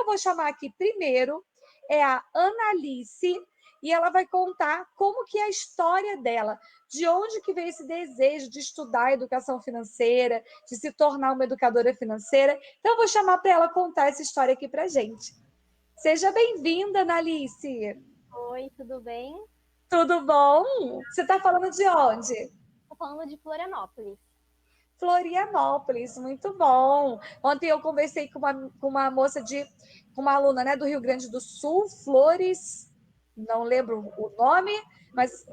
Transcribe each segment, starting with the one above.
eu vou chamar aqui primeiro é a Analice, e ela vai contar como que é a história dela, de onde que veio esse desejo de estudar educação financeira, de se tornar uma educadora financeira. Então, eu vou chamar para ela contar essa história aqui para a gente. Seja bem-vinda, Analice. Oi, tudo bem? Tudo bom? Você está falando de onde? Estou falando de Florianópolis. Florianópolis, muito bom. Ontem eu conversei com uma moça com uma aluna, né, do Rio Grande do Sul, Flores, não lembro o nome, mas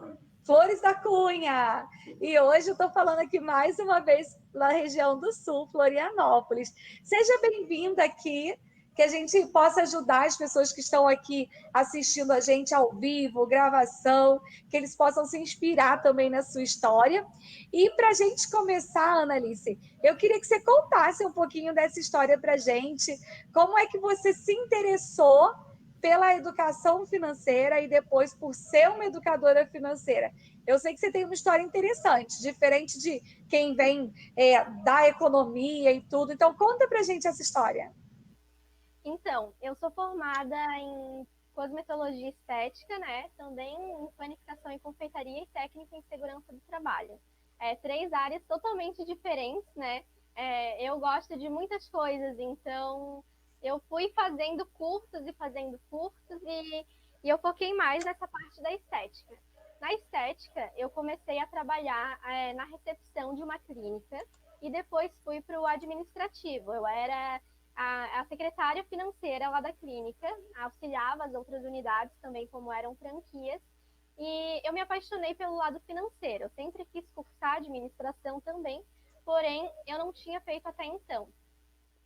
Flores da Cunha. E hoje eu estou falando aqui mais uma vez na região do Sul, Florianópolis. Seja bem-vinda aqui, que a gente possa ajudar as pessoas que estão aqui assistindo a gente ao vivo, gravação, que eles possam se inspirar também na sua história. E para a gente começar, Analice, eu queria que você contasse um pouquinho dessa história para a gente. Como é que você se interessou pela educação financeira e depois por ser uma educadora financeira? Eu sei que você tem uma história interessante, diferente de quem vem da economia e tudo. Então, conta para a gente essa história. Então, eu sou formada em cosmetologia estética, né? Também em panificação e confeitaria e técnica em segurança do trabalho. Três áreas totalmente diferentes, né? Eu gosto de muitas coisas, então eu fui fazendo cursos e eu foquei mais nessa parte da estética. Na estética, eu comecei a trabalhar na recepção de uma clínica e depois fui para o administrativo. Eu era a secretária financeira lá da clínica, auxiliava as outras unidades também, como eram franquias, e eu me apaixonei pelo lado financeiro. Eu sempre quis cursar administração também, porém eu não tinha feito até então.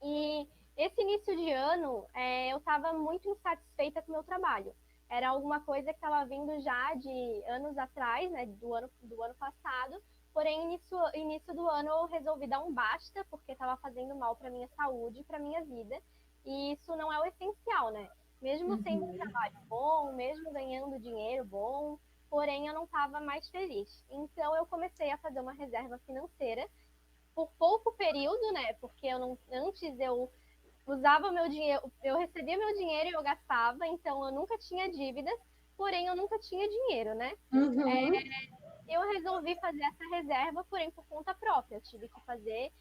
E esse início de ano, eu estava muito insatisfeita com o meu trabalho. Era alguma coisa que estava vindo já de anos atrás, né, do ano passado. Porém, início do ano eu resolvi dar um basta, porque estava fazendo mal para minha saúde, para minha vida. E isso não é o essencial, né? Mesmo sendo um trabalho bom, mesmo ganhando dinheiro bom, porém eu não estava mais feliz. Então eu comecei a fazer uma reserva financeira por pouco período, né? Porque antes eu usava meu dinheiro, eu recebia meu dinheiro e eu gastava, então eu nunca tinha dívidas, porém eu nunca tinha dinheiro, né? Uhum. Eu resolvi fazer essa reserva, porém por conta própria. Eu tive que fazer,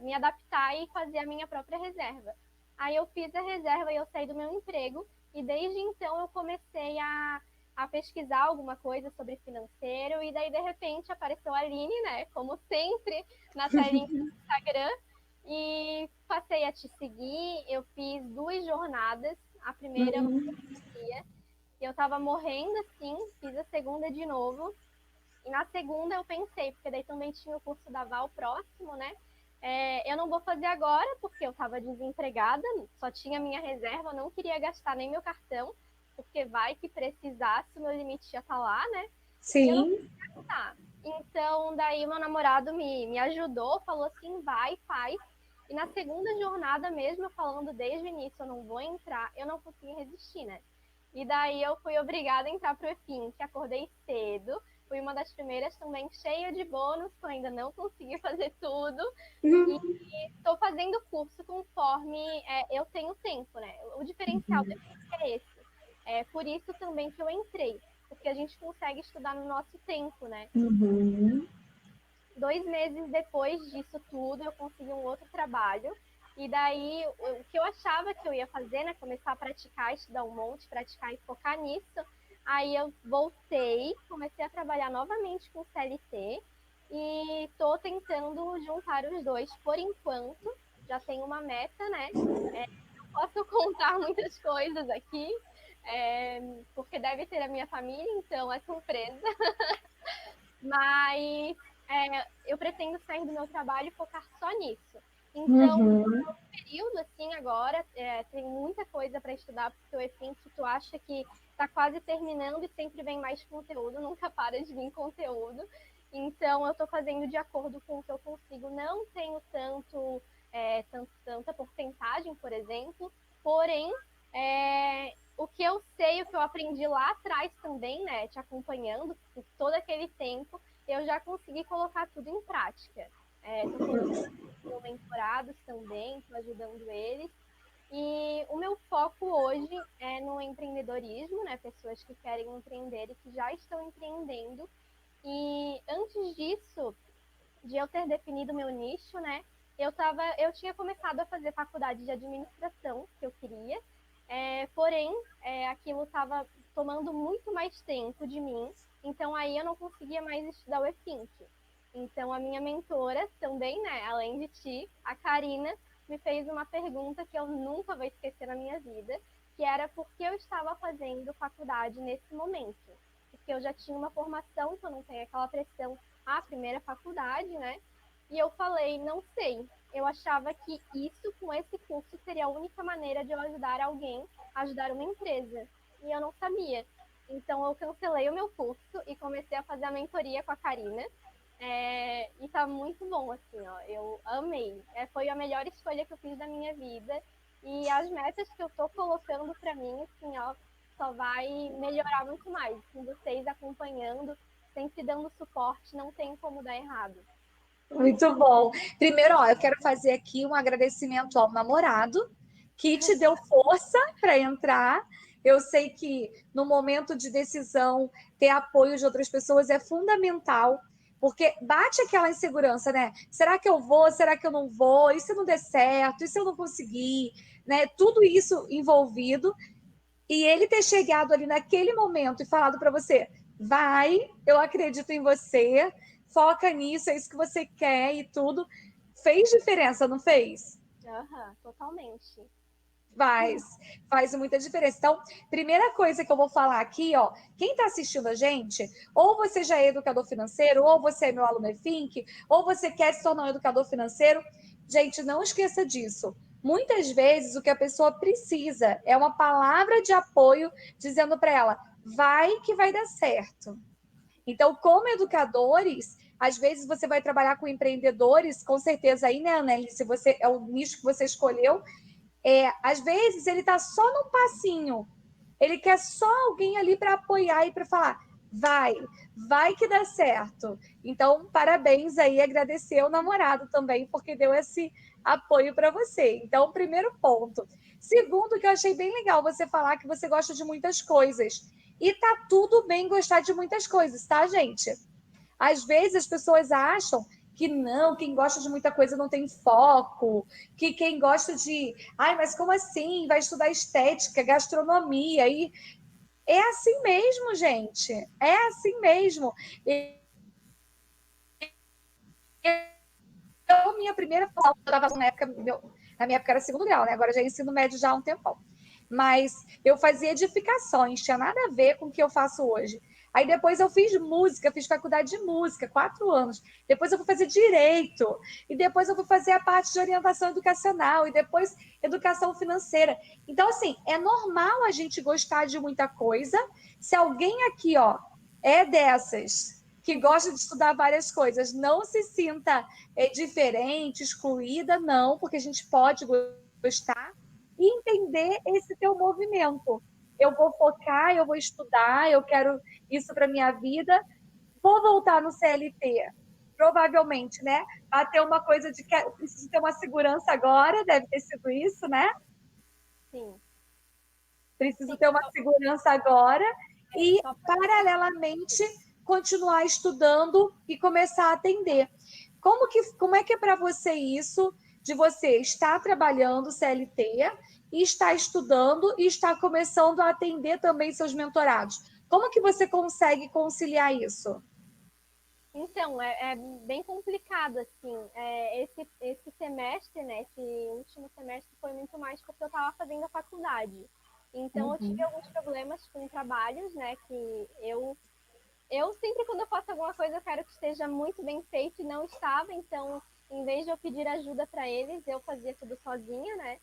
me adaptar e fazer a minha própria reserva. Aí eu fiz a reserva e eu saí do meu emprego, e desde então eu comecei a pesquisar alguma coisa sobre financeiro, e daí de repente apareceu a Aline, né? Como sempre, na telinha do Instagram, e passei a te seguir. Eu fiz 2 jornadas, a primeira eu não conseguia, eu estava morrendo assim, fiz a segunda de novo. E na segunda eu pensei, porque daí também tinha o curso da Val próximo, né? Eu não vou fazer agora, porque eu estava desempregada, só tinha minha reserva, eu não queria gastar nem meu cartão, porque vai que precisasse, o meu limite já tá lá, né? E eu não Sim. queria gastar. Então, daí meu namorado me ajudou, falou assim, vai, faz. E na segunda jornada mesmo, falando desde o início, eu não vou entrar, eu não consegui resistir, né? E daí eu fui obrigada a entrar pro EFIM, que acordei cedo. Fui uma das primeiras também, cheia de bônus, que eu ainda não consegui fazer tudo. E estou fazendo curso conforme eu tenho tempo, né? O diferencial do EFIM é esse. É por isso também que eu entrei, porque a gente consegue estudar no nosso tempo, né? Uhum. 2 meses depois disso tudo, eu consegui um outro trabalho. E daí, o que eu achava que eu ia fazer, né? Começar a praticar, estudar um monte, praticar e focar nisso. Aí eu voltei, comecei a trabalhar novamente com CLT e estou tentando juntar os dois por enquanto. Já tenho uma meta, né? Não posso contar muitas coisas aqui, porque deve ter a minha família, então é surpresa. Mas eu pretendo sair do meu trabalho e focar só nisso. Então, Uhum. no período assim agora, tem muita coisa para estudar, porque o EFIM, se tu acha que está quase terminando e sempre vem mais conteúdo, nunca para de vir conteúdo. Então, eu estou fazendo de acordo com o que eu consigo. Não tenho tanta porcentagem, por exemplo, porém, o que eu sei, o que eu aprendi lá atrás também, né, te acompanhando por todo aquele tempo, eu já consegui colocar tudo em prática. Estou colocando mentorados também, estou ajudando eles. E o meu foco hoje é no empreendedorismo, né? Pessoas que querem empreender e que já estão empreendendo. E antes disso, de eu ter definido meu nicho, né? Eu tinha começado a fazer faculdade de administração, que eu queria, porém, aquilo estava tomando muito mais tempo de mim, então aí eu não conseguia mais estudar o EFINC. Então a minha mentora também, né, além de ti, a Karina, me fez uma pergunta que eu nunca vou esquecer na minha vida, que era por que eu estava fazendo faculdade nesse momento. Porque eu já tinha uma formação, que eu não tenho aquela pressão, primeira faculdade, né? E eu falei, não sei. Eu achava que isso, com esse curso, seria a única maneira de eu ajudar alguém, ajudar uma empresa. E eu não sabia. Então eu cancelei o meu curso e comecei a fazer a mentoria com a Karina. E tá muito bom, assim, ó. Eu amei. Foi a melhor escolha que eu fiz da minha vida. E as metas que eu tô colocando para mim, assim, ó, só vai melhorar muito mais. Com vocês acompanhando, sempre dando suporte, não tem como dar errado. Muito bom. Primeiro, ó, eu quero fazer aqui um agradecimento ao namorado que te deu força para entrar. Eu sei que no momento de decisão ter apoio de outras pessoas é fundamental, porque bate aquela insegurança, né? Será que eu vou? Será que eu não vou? E se não der certo? E se eu não conseguir? Né? Tudo isso envolvido. E ele ter chegado ali naquele momento e falado para você: vai, eu acredito em você, foca nisso, é isso que você quer e tudo. Fez diferença, não fez? Aham, totalmente. Faz muita diferença. Então, primeira coisa que eu vou falar aqui, ó, quem está assistindo a gente, ou você já é educador financeiro, ou você é meu aluno EFINC, ou você quer se tornar um educador financeiro, gente, não esqueça disso. Muitas vezes o que a pessoa precisa é uma palavra de apoio dizendo para ela: vai que vai dar certo. Então, como educadores, às vezes você vai trabalhar com empreendedores, com certeza aí, né, Anneli, se você é o nicho que você escolheu, às vezes ele está só num passinho. Ele quer só alguém ali para apoiar e para falar: vai, vai que dá certo. Então, parabéns aí, agradecer ao namorado também, porque deu esse apoio para você. Então, primeiro ponto. Segundo, que eu achei bem legal você falar que você gosta de muitas coisas. E tá tudo bem gostar de muitas coisas, tá, gente? Às vezes as pessoas acham que não, quem gosta de muita coisa não tem foco, que quem gosta de, ai, mas como assim? Vai estudar estética, gastronomia e é assim mesmo, gente. É assim mesmo. Eu, minha primeira eu estava na minha época era segundo grau, né? Agora já é ensino médio já há um tempão. Mas eu fazia edificações, tinha nada a ver com o que eu faço hoje. Aí depois eu fiz música, fiz faculdade de música, 4 anos. Depois eu fui fazer direito. E depois eu fui fazer a parte de orientação educacional. E depois educação financeira. Então, assim, é normal a gente gostar de muita coisa. Se alguém aqui, ó, é dessas que gosta de estudar várias coisas, não se sinta diferente, excluída, não, porque a gente pode gostar e entender esse teu movimento. Eu vou focar, eu vou estudar, eu quero isso para minha vida, vou voltar no CLT. Provavelmente, né? Bater uma coisa de que preciso ter uma segurança agora, deve ter sido isso, né? Sim. Preciso Sim, ter uma segurança agora e, só paralelamente, continuar estudando e começar a atender. Como é que é para você isso de você estar trabalhando CLT e estar estudando e estar começando a atender também seus mentorados? Como que você consegue conciliar isso? Então, é bem complicado, assim. Esse semestre, né? Esse último semestre foi muito mais porque eu estava fazendo a faculdade. Então, eu tive Uhum. alguns problemas com trabalhos, né? Que eu sempre, quando eu faço alguma coisa, eu quero que esteja muito bem feito e não estava. Então, em vez de eu pedir ajuda para eles, eu fazia tudo sozinha, né?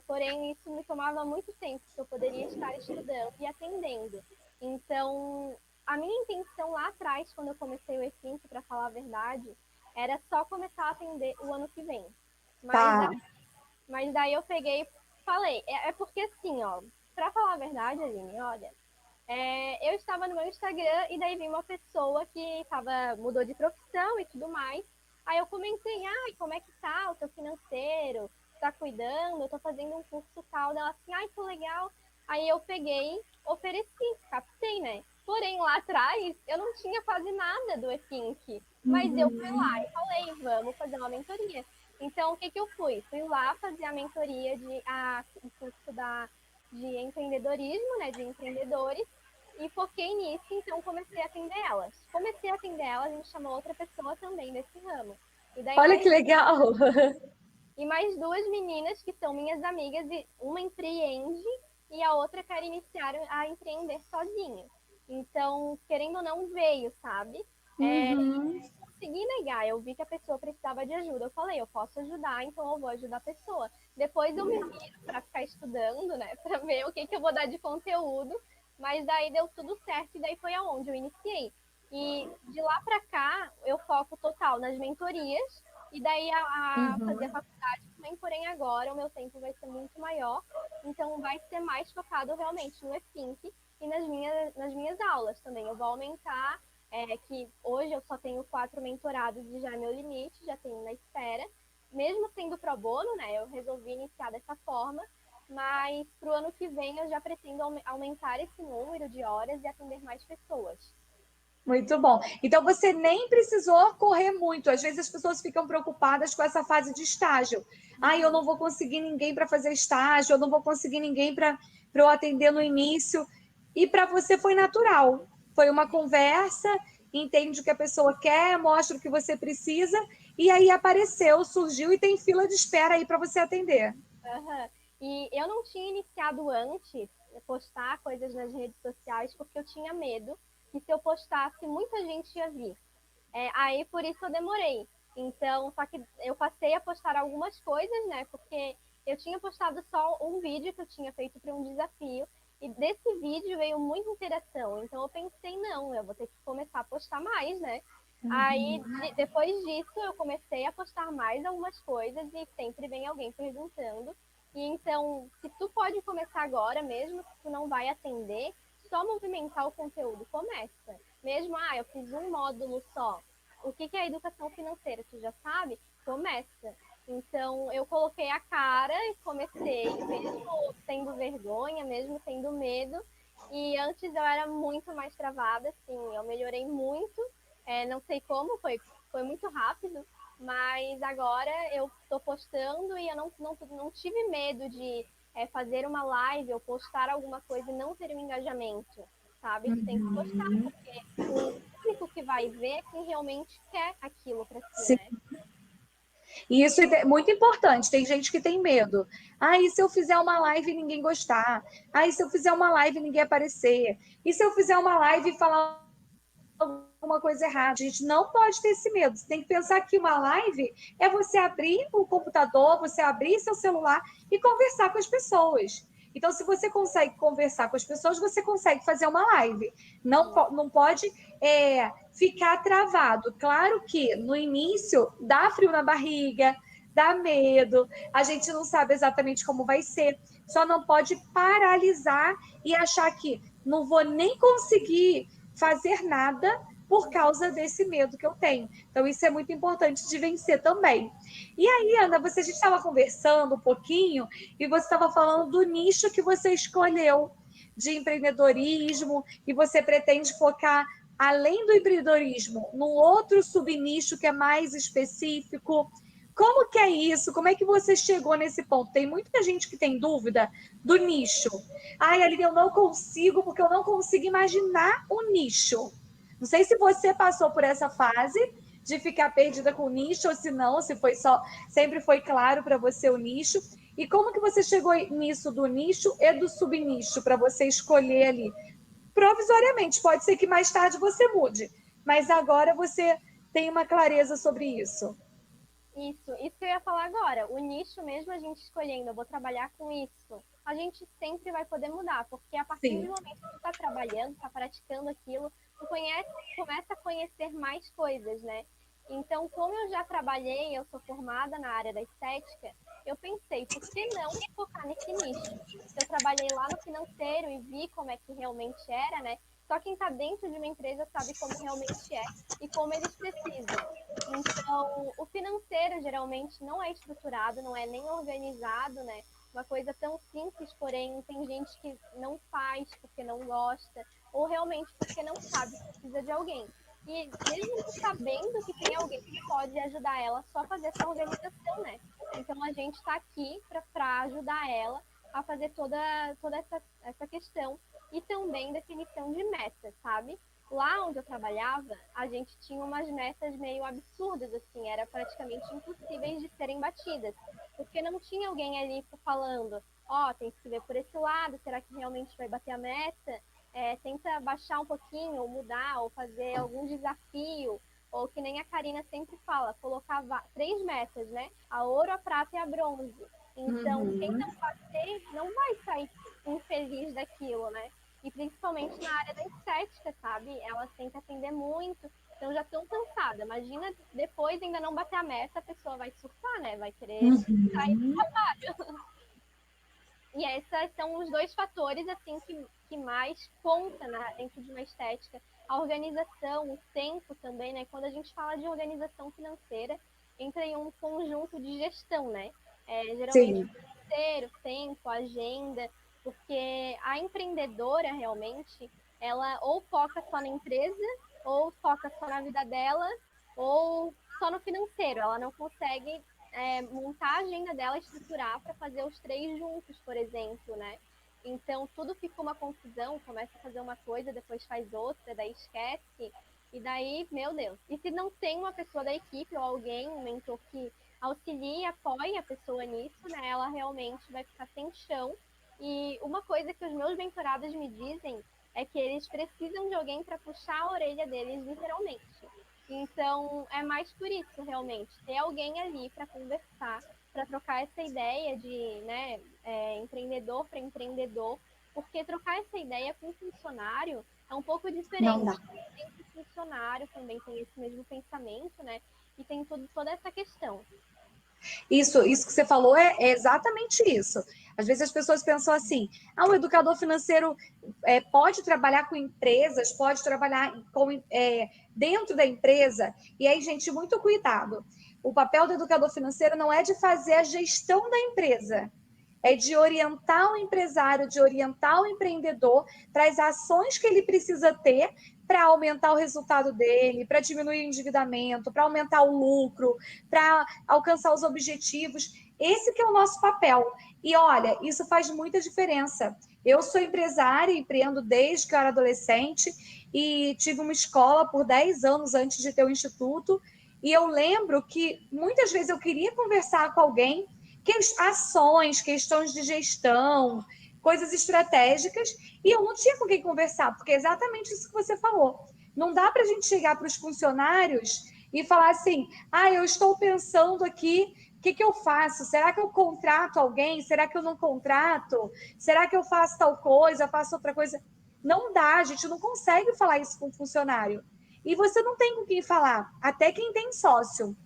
Porém, isso me tomava muito tempo, que eu poderia estar estudando e atendendo. Então, a minha intenção lá atrás, quando eu comecei o E5, para falar a verdade, era só começar a atender o ano que vem. Mas, Tá. daí eu peguei e falei, porque assim, ó, para falar a verdade, Aline, olha, eu estava no meu Instagram e daí vi uma pessoa que mudou de profissão e tudo mais. Aí eu comentei, ai, como é que tá o seu financeiro? tá cuidando, eu tô fazendo um curso tal. Dela assim, ai, que legal. Aí eu peguei, ofereci, captei, né? Porém, lá atrás, eu não tinha quase nada do E-Think. Mas eu fui lá e falei, vamos fazer uma mentoria. Então, o que eu fui? Fui lá fazer a mentoria o curso de empreendedorismo, né? De empreendedores. E foquei nisso, então comecei a atender elas. Comecei a atender elas, a gente chamou outra pessoa também desse ramo. E daí Olha que legal! e mais duas meninas que são minhas amigas, e uma empreende e a outra quer iniciar a empreender sozinha. Então, querendo ou não, veio, sabe? Uhum. Consegui negar, eu vi que a pessoa precisava de ajuda. Eu falei, eu posso ajudar, então eu vou ajudar a pessoa. Depois eu me viro para ficar estudando, né? Para ver o que eu vou dar de conteúdo. Mas daí deu tudo certo e daí foi aonde eu iniciei. E de lá para cá, eu foco total nas mentorias e daí a fazer a faculdade também, porém agora o meu tempo vai ser muito maior, então vai ser mais focado realmente no E-Think e nas minhas aulas também. Eu vou aumentar, que hoje eu só tenho 4 mentorados e já é meu limite, já tenho na espera. Mesmo sendo pro bono, né, eu resolvi iniciar dessa forma, mas para o ano que vem eu já pretendo aumentar esse número de horas e atender mais pessoas. Muito bom. Então você nem precisou correr muito. Às vezes as pessoas ficam preocupadas com essa fase de estágio. Ah, eu não vou conseguir ninguém para fazer estágio, eu não vou conseguir ninguém para eu atender no início. E para você foi natural. Foi uma conversa, entende o que a pessoa quer, mostra o que você precisa, e aí apareceu, surgiu e tem fila de espera aí para você atender. Uhum. E eu não tinha iniciado antes postar coisas nas redes sociais porque eu tinha medo que se eu postasse muita gente ia vir. Aí por isso eu demorei. Então, só que eu passei a postar algumas coisas, né? Porque eu tinha postado só um vídeo que eu tinha feito para um desafio. E desse vídeo veio muita interação. Então eu pensei, não, eu vou ter que começar a postar mais, né? Aí, depois disso, eu comecei a postar mais algumas coisas e sempre vem alguém perguntando. E então, se tu pode começar agora, mesmo que tu não vai atender, só movimentar o conteúdo começa. Mesmo, eu fiz um módulo só. O que é educação financeira? Tu já sabe? Começa. Então, eu coloquei a cara e comecei, mesmo tendo vergonha, mesmo tendo medo. E antes eu era muito mais travada, assim, eu melhorei muito. Não sei como, foi muito rápido, mas agora eu estou postando e eu não tive medo de fazer uma live ou postar alguma coisa e não ter um engajamento, sabe? Tu tem que postar, porque o público que vai ver é quem realmente quer aquilo para si, Sim. né? E isso é muito importante. Tem gente que tem medo. Ah, e se eu fizer uma live e ninguém gostar? Ah, e se eu fizer uma live e ninguém aparecer? E se eu fizer uma live e falar alguma coisa errada? A gente não pode ter esse medo. Você tem que pensar que uma live é você abrir o computador, você abrir seu celular e conversar com as pessoas. Então, se você consegue conversar com as pessoas, você consegue fazer uma live. Não pode ficar travado. Claro que no início dá frio na barriga, dá medo, a gente não sabe exatamente como vai ser. Só não pode paralisar e achar que não vou nem conseguir fazer nada por causa desse medo que eu tenho. Então, isso é muito importante de vencer também. E aí, Ana, a gente estava conversando um pouquinho e você estava falando do nicho que você escolheu de empreendedorismo e você pretende focar, além do empreendedorismo, num outro subnicho que é mais específico. Como que é isso? Como é que você chegou nesse ponto? Tem muita gente que tem dúvida do nicho. Ai, Aline, eu não consigo, porque eu não consigo imaginar um nicho. Não sei se você passou por essa fase de ficar perdida com o nicho, ou se não, se foi só, sempre foi claro para você o nicho. E como que você chegou nisso do nicho e do subnicho para você escolher ali? Provisoriamente, pode ser que mais tarde você mude, mas agora você tem uma clareza sobre isso. Isso que eu ia falar agora. O nicho, mesmo a gente escolhendo, eu vou trabalhar com isso, a gente sempre vai poder mudar, porque a partir do Sim. momento que tu tá trabalhando, tá praticando aquilo, começa a conhecer mais coisas, né? Então, como eu já trabalhei, eu sou formada na área da estética, eu pensei, por que não focar nesse nicho? Se eu trabalhei lá no financeiro e vi como é que realmente era, né? Só quem está dentro de uma empresa sabe como realmente é e como eles precisam. Então, o financeiro geralmente não é estruturado, não é nem organizado, né? Uma coisa tão simples, porém tem gente que não faz porque não gosta ou realmente porque não sabe que precisa de alguém. E mesmo não sabendo que tem alguém que pode ajudar ela só a fazer essa organização, né? Então a gente está aqui para ajudar ela a fazer toda essa questão e também definição de metas, sabe? Lá onde eu trabalhava, a gente tinha umas metas meio absurdas, assim, era praticamente impossíveis de serem batidas, porque não tinha alguém ali falando, ó, tem que ver por esse lado, será que realmente vai bater a meta? Tenta baixar um pouquinho, ou mudar, ou fazer algum desafio, ou que nem a Karina sempre fala, colocar 3 metas, né? A ouro, a prata e a bronze. Então, quem não bater não vai sair infeliz daquilo, né? E principalmente na área da estética, sabe? Elas têm que atender muito, então já estão cansadas. Imagina depois ainda não bater a meta, a pessoa vai surtar, né? Vai querer sair do trabalho. E esses são os 2 fatores assim que mais conta dentro de uma estética. A organização, o tempo também, né? Quando a gente fala de organização financeira, entra em um conjunto de gestão, né? Geralmente Sim. financeiro, tempo, agenda, porque a empreendedora realmente, ela ou foca só na empresa, ou foca só na vida dela, ou só no financeiro. Ela não consegue montar a agenda dela, estruturar para fazer os 3 juntos, por exemplo, né? Então, tudo fica uma confusão, começa a fazer uma coisa, depois faz outra, daí esquece, e daí, meu Deus. E se não tem uma pessoa da equipe ou alguém, um mentor que auxilie, apoie a pessoa nisso, né? Ela realmente vai ficar sem chão. E uma coisa que os meus mentorados me dizem é que eles precisam de alguém para puxar a orelha deles, literalmente. Então, é mais por isso, realmente, ter alguém ali para conversar, para trocar essa ideia de empreendedor para empreendedor, porque trocar essa ideia com funcionário é um pouco Não diferente. dá. Nem que o funcionário também tem esse mesmo pensamento, né? E tem toda essa questão. Isso que você falou é exatamente isso. Às vezes as pessoas pensam assim: o educador financeiro pode trabalhar com empresas, pode trabalhar dentro da empresa. E aí, gente, muito cuidado. O papel do educador financeiro não é de fazer a gestão da empresa, é de orientar o empresário, de orientar o empreendedor para as ações que ele precisa ter para aumentar o resultado dele, para diminuir o endividamento, para aumentar o lucro, para alcançar os objetivos. Esse que é o nosso papel. E olha, isso faz muita diferença. Eu sou empresária, empreendo desde que eu era adolescente e tive uma escola por 10 anos antes de ter o instituto. E eu lembro que muitas vezes eu queria conversar com alguém ações, questões de gestão, coisas estratégicas, e eu não tinha com quem conversar, porque é exatamente isso que você falou. Não dá para a gente chegar para os funcionários e falar assim: eu estou pensando aqui, o que eu faço? Será que eu contrato alguém? Será que eu não contrato? Será que eu faço tal coisa, faço outra coisa? Não dá, a gente não consegue falar isso com o funcionário. E você não tem com quem falar, até quem tem sócio.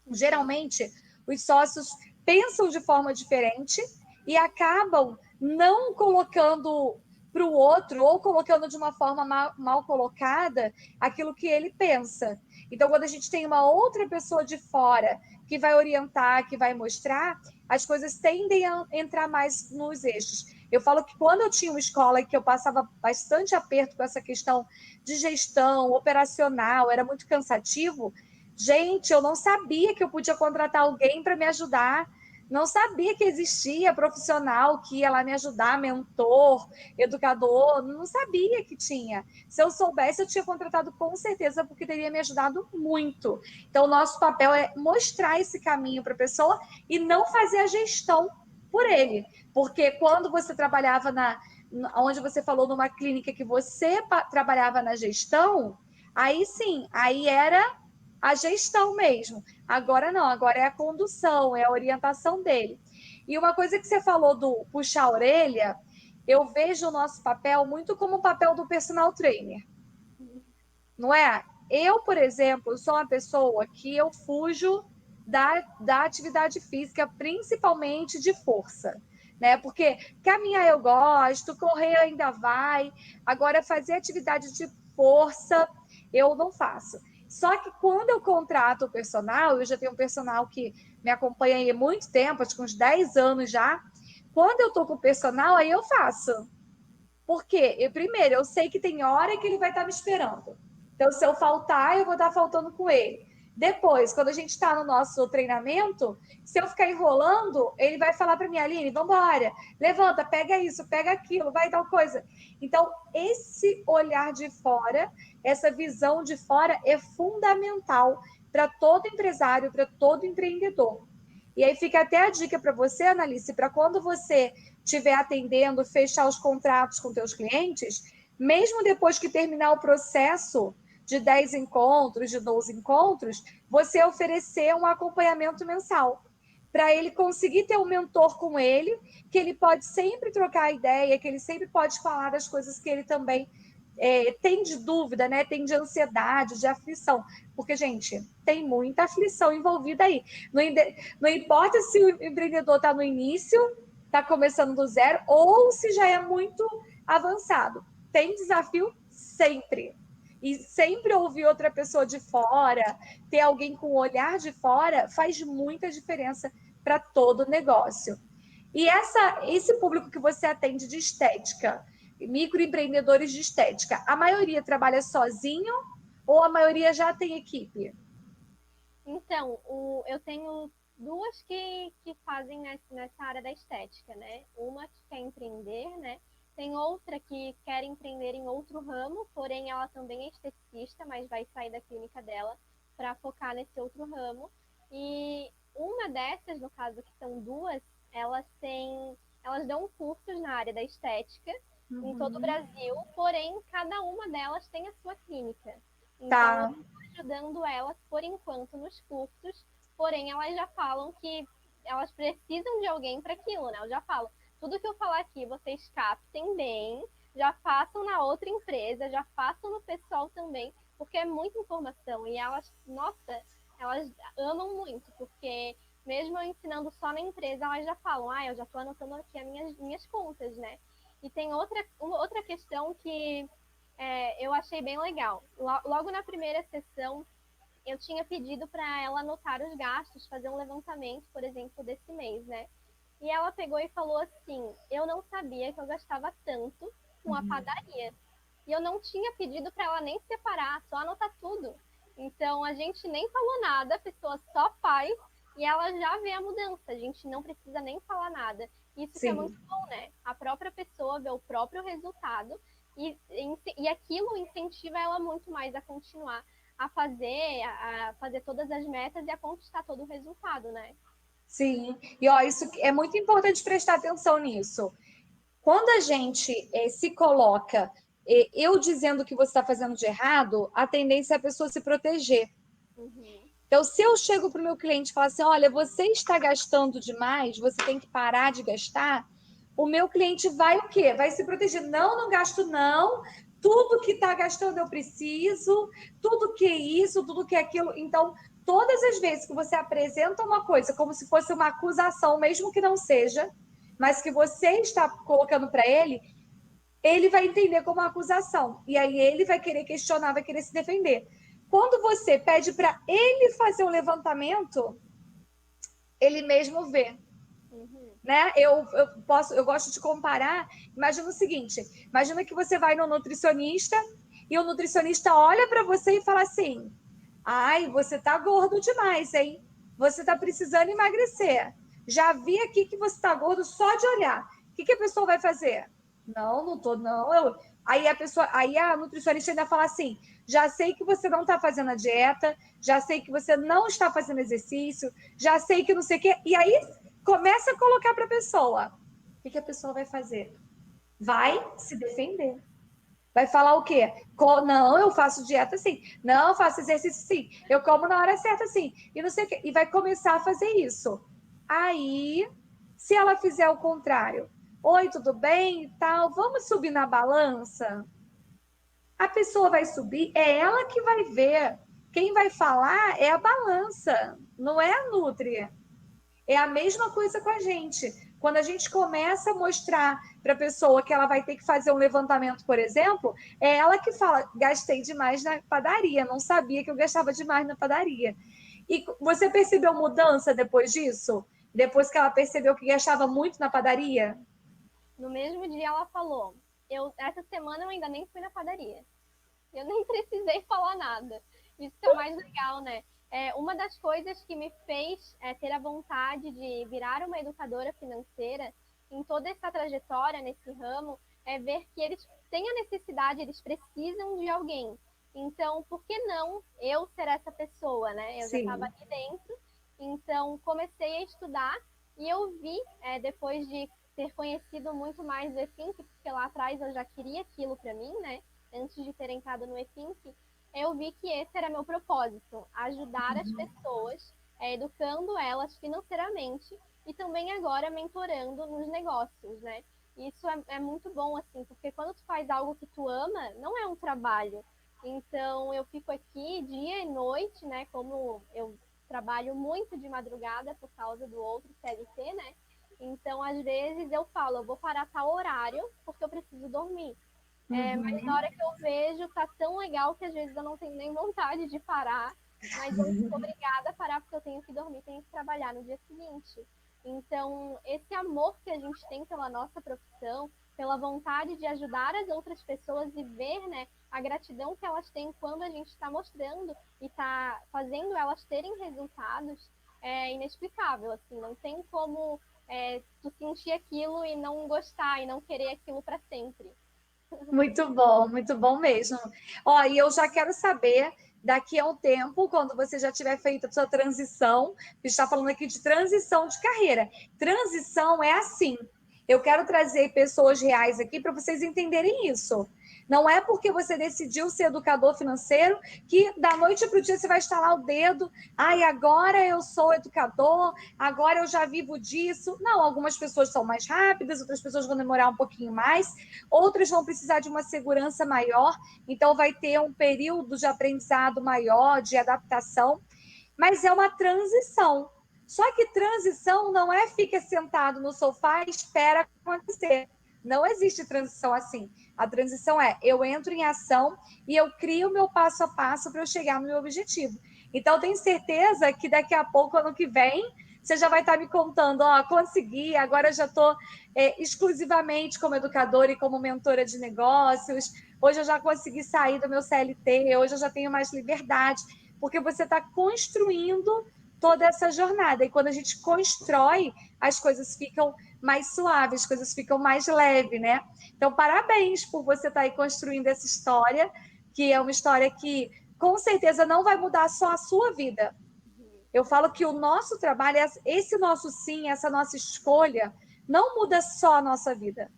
Geralmente, os sócios pensam de forma diferente e acabam não colocando para o outro ou colocando de uma forma mal colocada aquilo que ele pensa. Então, quando a gente tem uma outra pessoa de fora que vai orientar, que vai mostrar, as coisas tendem a entrar mais nos eixos. Eu falo que quando eu tinha uma escola que eu passava bastante aperto com essa questão de gestão operacional, era muito cansativo. Gente, eu não sabia que eu podia contratar alguém para me ajudar. Não sabia que existia profissional que ia lá me ajudar, mentor, educador. Não sabia que tinha. Se eu soubesse, eu tinha contratado com certeza, porque teria me ajudado muito. Então, o nosso papel é mostrar esse caminho para a pessoa e não fazer a gestão por ele. Porque quando você trabalhava onde você falou numa clínica que você trabalhava na gestão, aí sim, aí era a gestão mesmo. Agora não, agora é a condução, é a orientação dele. E uma coisa que você falou do puxar a orelha, eu vejo o nosso papel muito como o papel do personal trainer. Não é? Eu, por exemplo, sou uma pessoa que eu fujo da atividade física, principalmente de força. né? Porque caminhar eu gosto, correr ainda vai. Agora, fazer atividade de força, eu não faço. Só que quando eu contrato o personal, eu já tenho um personal que me acompanha há muito tempo, acho que uns 10 anos já. Quando eu tô com o personal, aí eu faço. Porque, primeiro, eu sei que tem hora que ele vai estar me esperando. Então, se eu faltar, eu vou estar faltando com ele. Depois, quando a gente está no nosso treinamento, se eu ficar enrolando, ele vai falar para mim, Aline, vambora, levanta, pega isso, pega aquilo, vai tal coisa. Então, esse olhar de fora, essa visão de fora é fundamental para todo empresário, para todo empreendedor. E aí fica até a dica para você, Analice, para quando você estiver atendendo, fechar os contratos com teus clientes, mesmo depois que terminar o processo de 10 encontros, de 12 encontros, você oferecer um acompanhamento mensal para ele conseguir ter um mentor com ele, que ele pode sempre trocar ideia, que ele sempre pode falar das coisas que ele também tem de dúvida, né? Tem de ansiedade, de aflição. Porque, gente, tem muita aflição envolvida aí. Não, não importa se o empreendedor está no início, está começando do zero, ou se já é muito avançado. Tem desafio sempre. E sempre ouvir outra pessoa de fora, ter alguém com o olhar de fora, faz muita diferença para todo negócio. E esse público que você atende de estética, microempreendedores de estética, a maioria trabalha sozinho ou a maioria já tem equipe? Então, eu tenho duas que fazem nessa área da estética, né? Uma que quer empreender, né? Tem outra que quer empreender em outro ramo, porém ela também é esteticista, mas vai sair da clínica dela para focar nesse outro ramo. E uma dessas, no caso que são duas, elas dão cursos na área da estética em todo o Brasil, porém cada uma delas tem a sua clínica. Então, Tá. ajudando elas por enquanto nos cursos, porém elas já falam que elas precisam de alguém para aquilo, né? Eu já falo, tudo que eu falar aqui, vocês captem bem, já façam na outra empresa, já façam no pessoal também, porque é muita informação e elas, nossa, elas amam muito, porque mesmo eu ensinando só na empresa, elas já falam, eu já estou anotando aqui as minhas contas, né? E tem outra questão que eu achei bem legal. Logo na primeira sessão, eu tinha pedido para ela anotar os gastos, fazer um levantamento, por exemplo, desse mês, né? E ela pegou e falou assim: eu não sabia que eu gastava tanto com a padaria. E eu não tinha pedido para ela nem separar, só anotar tudo. Então a gente nem falou nada, a pessoa só faz e ela já vê a mudança. A gente não precisa nem falar nada. Isso que é muito Sim. bom, né? A própria pessoa vê o próprio resultado e aquilo incentiva ela muito mais a continuar a fazer todas as metas e a conquistar todo o resultado, né? Sim. E ó, isso é muito importante prestar atenção nisso. Quando a gente se coloca, eu dizendo o que você está fazendo de errado, a tendência é a pessoa se proteger. Uhum. Então, se eu chego para o meu cliente e falo assim, olha, você está gastando demais, você tem que parar de gastar, o meu cliente vai o quê? Vai se proteger. Não, não gasto não. Tudo que está gastando eu preciso, tudo que é isso, tudo que é aquilo. Então, todas as vezes que você apresenta uma coisa como se fosse uma acusação, mesmo que não seja, mas que você está colocando para ele vai entender como uma acusação. E aí ele vai querer questionar, vai querer se defender. Quando você pede para ele fazer o levantamento, ele mesmo vê. Uhum. Né? Eu gosto de comparar. Imagina o seguinte: imagina que você vai no nutricionista e o nutricionista olha para você e fala assim: ai, você tá gordo demais, hein? Você tá precisando emagrecer. Já vi aqui que você tá gordo só de olhar. O que a pessoa vai fazer? Não, não tô, não. Aí a nutricionista ainda fala assim: já sei que você não tá fazendo a dieta, já sei que você não está fazendo exercício, já sei que não sei o quê. E aí começa a colocar para a pessoa. O que a pessoa vai fazer? Vai se defender. Vai falar o quê? Não, eu faço dieta sim. Não, eu faço exercício sim. Eu como na hora certa sim. E não sei o quê. E vai começar a fazer isso. Aí, se ela fizer o contrário, oi, tudo bem e tal, vamos subir na balança? A pessoa vai subir, é ela que vai ver. Quem vai falar é a balança, não é a nutri. É a mesma coisa com a gente. Quando a gente começa a mostrar para a pessoa que ela vai ter que fazer um levantamento, por exemplo, é ela que fala: gastei demais na padaria, não sabia que eu gastava demais na padaria. E você percebeu mudança depois disso? Depois que ela percebeu que gastava muito na padaria? No mesmo dia ela falou, essa semana eu ainda nem fui na padaria. Eu nem precisei falar nada. Isso que é o mais legal, né? Uma das coisas que me fez ter a vontade de virar uma educadora financeira em toda essa trajetória nesse ramo é ver que eles têm a necessidade, eles precisam de alguém. Então, por que não eu ser essa pessoa, né? Eu já estava Sim. aqui dentro, então comecei a estudar e eu vi, depois de ter conhecido muito mais o EFINC, porque lá atrás eu já queria aquilo para mim, né? Antes de ter entrado no EFINC, eu vi que esse era meu propósito, ajudar as pessoas, educando elas financeiramente e também agora mentorando nos negócios, né? Isso é muito bom, assim, porque quando tu faz algo que tu ama, não é um trabalho. Então, eu fico aqui dia e noite, né? Como eu trabalho muito de madrugada por causa do outro CLT, né? Então, às vezes eu falo, eu vou parar tal horário porque eu preciso dormir. Mas na hora que eu vejo, tá tão legal que às vezes eu não tenho nem vontade de parar, mas eu sou obrigada a parar porque eu tenho que dormir, tenho que trabalhar no dia seguinte. Então, esse amor que a gente tem pela nossa profissão, pela vontade de ajudar as outras pessoas e ver, né, a gratidão que elas têm quando a gente está mostrando e está fazendo elas terem resultados, é inexplicável, assim, não tem como tu sentir aquilo e não gostar e não querer aquilo para sempre. Muito bom mesmo. Ó, e eu já quero saber, daqui a um tempo, quando você já tiver feito a sua transição, a gente está falando aqui de transição de carreira. Transição é assim. Eu quero trazer pessoas reais aqui para vocês entenderem isso. Não é porque você decidiu ser educador financeiro que da noite para o dia você vai estalar o dedo. Ai, agora eu sou educador, agora eu já vivo disso. Não, algumas pessoas são mais rápidas, outras pessoas vão demorar um pouquinho mais, outras vão precisar de uma segurança maior, então vai ter um período de aprendizado maior, de adaptação, mas é uma transição. Só que transição não é fica sentado no sofá e espera acontecer. Não existe transição assim. A transição é eu entro em ação e eu crio o meu passo a passo para eu chegar no meu objetivo. Então, tenho certeza que daqui a pouco, ano que vem, você já vai estar me contando, ó, consegui, agora já estou exclusivamente como educadora e como mentora de negócios. Hoje eu já consegui sair do meu CLT, hoje eu já tenho mais liberdade, porque você está construindo toda essa jornada. E quando a gente constrói, as coisas ficam mais suaves, as coisas ficam mais leves, né? Então, parabéns por você estar aí construindo essa história, que é uma história que com certeza não vai mudar só a sua vida. Eu falo que o nosso trabalho, esse nosso sim, essa nossa escolha, não muda só a nossa vida,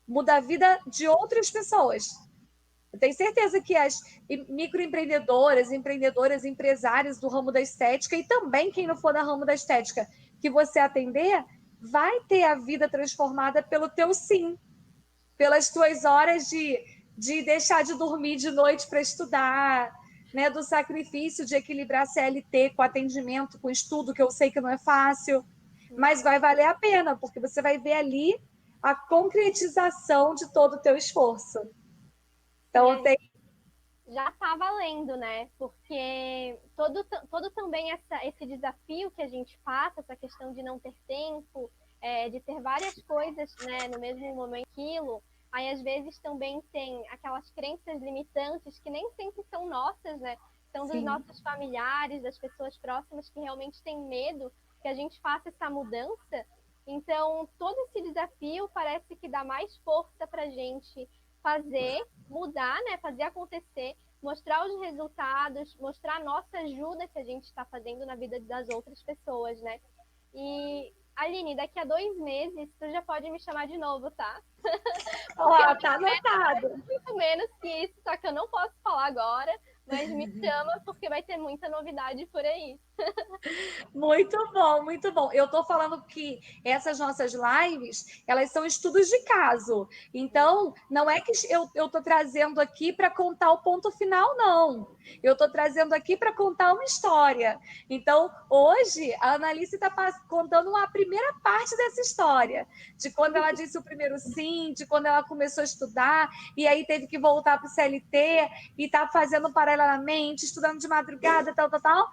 muda a vida de outras pessoas. Eu tenho certeza que as microempreendedoras, empreendedoras, empresárias do ramo da estética e também quem não for da ramo da estética que você atender, vai ter a vida transformada pelo teu sim, pelas tuas horas de deixar de dormir de noite para estudar, né, do sacrifício de equilibrar CLT com atendimento, com estudo, que eu sei que não é fácil, mas vai valer a pena, porque você vai ver ali a concretização de todo o teu esforço. Então, Sim, já está valendo, né? Porque todo também esse desafio que a gente passa, essa questão de não ter tempo, de ter várias coisas, né, no mesmo momento, aquilo, aí às vezes também tem aquelas crenças limitantes que nem sempre são nossas, né? São dos sim, nossos familiares, das pessoas próximas que realmente têm medo que a gente faça essa mudança. Então, todo esse desafio parece que dá mais força para a gente fazer, mudar, né? Fazer acontecer, mostrar os resultados, mostrar a nossa ajuda que a gente está fazendo na vida das outras pessoas, né? E, Aline, daqui a 2 meses, tu já pode me chamar de novo, tá? Porque ó, a tá minha meta vai anotado. ser muito menos que isso, só que eu não posso falar agora, mas me chama porque vai ter muita novidade por aí. Muito bom, muito bom. Eu estou falando que essas nossas lives, elas são estudos de caso. Então, não é que eu estou trazendo aqui para contar o ponto final, não. Eu estou trazendo aqui para contar uma história. Então, hoje, a Annalice está contando uma primeira parte dessa história, de quando ela disse o primeiro sim, de quando ela começou a estudar, e aí teve que voltar para o CLT, e está fazendo paralelamente, estudando de madrugada, tal, tal, tal.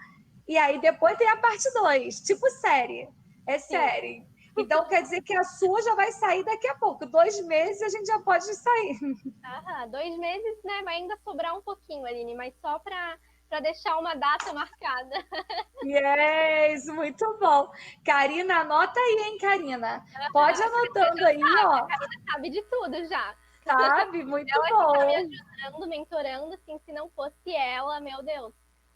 E aí depois tem a parte 2, tipo série. É Sim. série. Então quer dizer que a sua já vai sair daqui a pouco. 2 meses a gente já pode sair. 2 meses, né? Vai ainda sobrar um pouquinho, Aline, mas só para deixar uma data marcada. Yes, muito bom. Karina, anota aí, hein, Karina? Pode anotando aí, A ó. Karina sabe de tudo já. Sabe? Muito Ela que tá me bom. ajudando, mentorando, assim, se não fosse ela, meu Deus.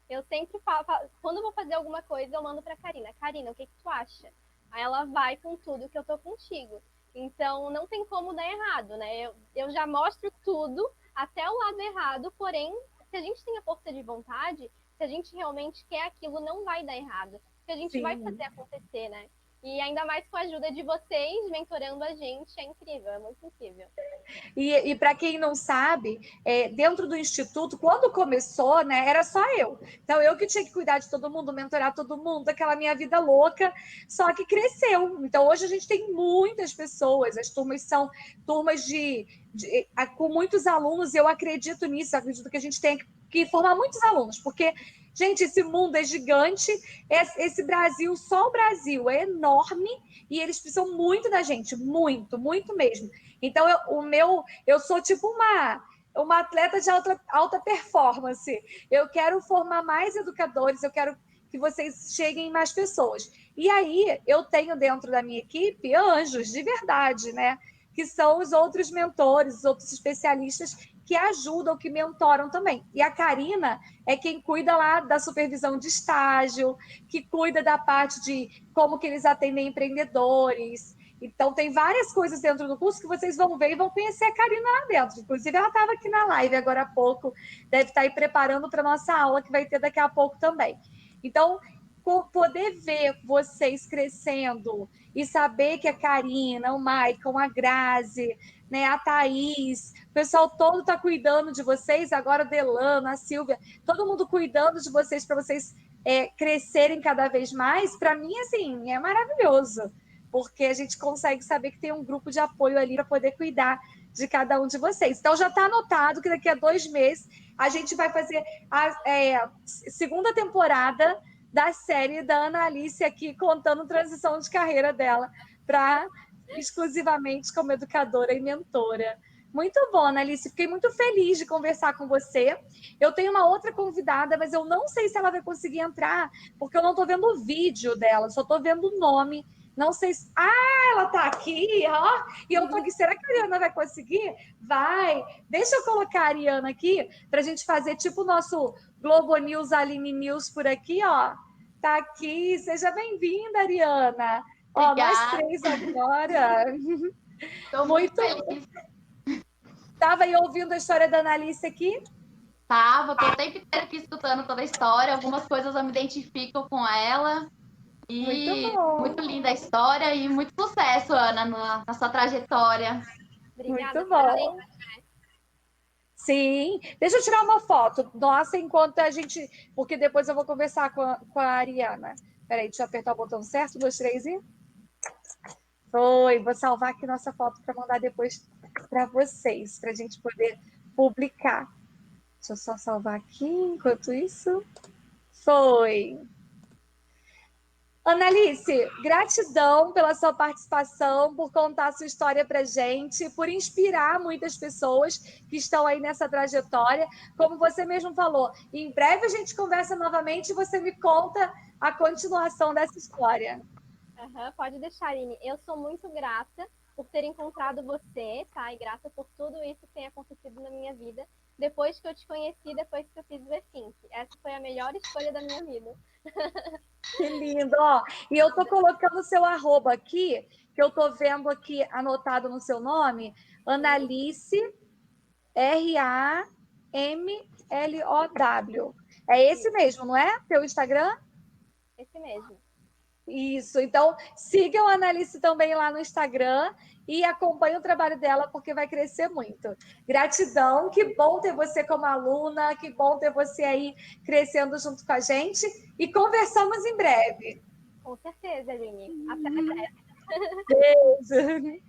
Eu sempre falo, quando eu vou fazer alguma coisa, eu mando pra Karina. Karina, o que tu acha? Aí ela vai com tudo que eu tô contigo. Então, não tem como dar errado, né? Eu já mostro tudo, até o lado errado, porém, se a gente tem a força de vontade, se a gente realmente quer aquilo, não vai dar errado. Porque a gente vai Sim. fazer acontecer, né? E ainda mais com a ajuda de vocês, mentorando a gente, é incrível, é muito incrível. E para quem não sabe, dentro do Instituto, quando começou, né, era só eu. Então, eu que tinha que cuidar de todo mundo, mentorar todo mundo, aquela minha vida louca, só que cresceu. Então, hoje a gente tem muitas pessoas, as turmas são turmas com muitos alunos, e eu acredito nisso, acredito que a gente tem que formar muitos alunos, porque, gente, esse mundo é gigante, esse Brasil, só o Brasil é enorme, e eles precisam muito da gente, muito, muito mesmo. Então, eu sou tipo uma atleta de alta performance. Eu quero formar mais educadores, eu quero que vocês cheguem em mais pessoas. E aí, eu tenho dentro da minha equipe anjos, de verdade, né? Que são os outros mentores, os outros especialistas que ajudam, que mentoram também. E a Karina é quem cuida lá da supervisão de estágio, que cuida da parte de como que eles atendem empreendedores. Então, tem várias coisas dentro do curso que vocês vão ver e vão conhecer a Karina lá dentro. Inclusive, ela estava aqui na live agora há pouco, deve estar aí preparando para a nossa aula, que vai ter daqui a pouco também. Então, poder ver vocês crescendo e saber que a Karina, o Maicon, a Grazi, né, a Thaís, o pessoal todo está cuidando de vocês, agora a Delana, a Silvia, todo mundo cuidando de vocês para vocês crescerem cada vez mais, para mim, assim, é maravilhoso, porque a gente consegue saber que tem um grupo de apoio ali para poder cuidar de cada um de vocês. Então, já está anotado que daqui a 2 meses a gente vai fazer a segunda temporada da série da Ana Alice aqui, contando transição de carreira dela para exclusivamente como educadora e mentora. Muito bom, Ana Alice. Fiquei muito feliz de conversar com você. Eu tenho uma outra convidada, mas eu não sei se ela vai conseguir entrar, porque eu não estou vendo o vídeo dela, só estou vendo o nome. Não sei se. Ah, ela está aqui, ó. E eu tô aqui. Será que a Ariana vai conseguir? Vai. Deixa eu colocar a Ariana aqui para a gente fazer tipo o nosso Globo News, Aline News por aqui, ó. Tá aqui. Seja bem-vinda, Ariana. Ó, nós Obrigada, três agora. estou muito Muito. feliz. Tava aí ouvindo a história da Analice aqui? Tava, tô o tempo inteiro aqui escutando toda a história. Algumas coisas eu me identifico com ela. Muito E bom. muito linda a história e muito sucesso, Ana, na sua trajetória. Obrigada, Muito bom. parabéns. Sim. Deixa eu tirar uma foto. Nossa, enquanto a gente. Porque depois eu vou conversar com a Ariana. Peraí, deixa eu apertar o botão certo. 2, 3 e. Foi. Vou salvar aqui nossa foto para mandar depois para vocês, para a gente poder publicar. Deixa eu só salvar aqui enquanto isso. Foi. Annalice, gratidão pela sua participação, por contar a sua história para gente, por inspirar muitas pessoas que estão aí nessa trajetória. Como você mesmo falou, em breve a gente conversa novamente e você me conta a continuação dessa história. Pode deixar, Aline. Eu sou muito grata por ter encontrado você, tá? E grata por tudo isso que tem acontecido na minha vida. Depois que eu te conheci, depois que eu fiz o E5. Essa foi a melhor escolha da minha vida. Que lindo, ó. E eu tô colocando o seu arroba aqui, que eu tô vendo aqui anotado no seu nome, Annalice, RAMLOW. É esse mesmo, não é? Teu Instagram? Esse mesmo. Isso, então sigam a Analice também lá no Instagram e acompanhem o trabalho dela, porque vai crescer muito. Gratidão, que bom ter você como aluna, que bom ter você aí crescendo junto com a gente e conversamos em breve. Com certeza, Aline. Até breve. Beijo.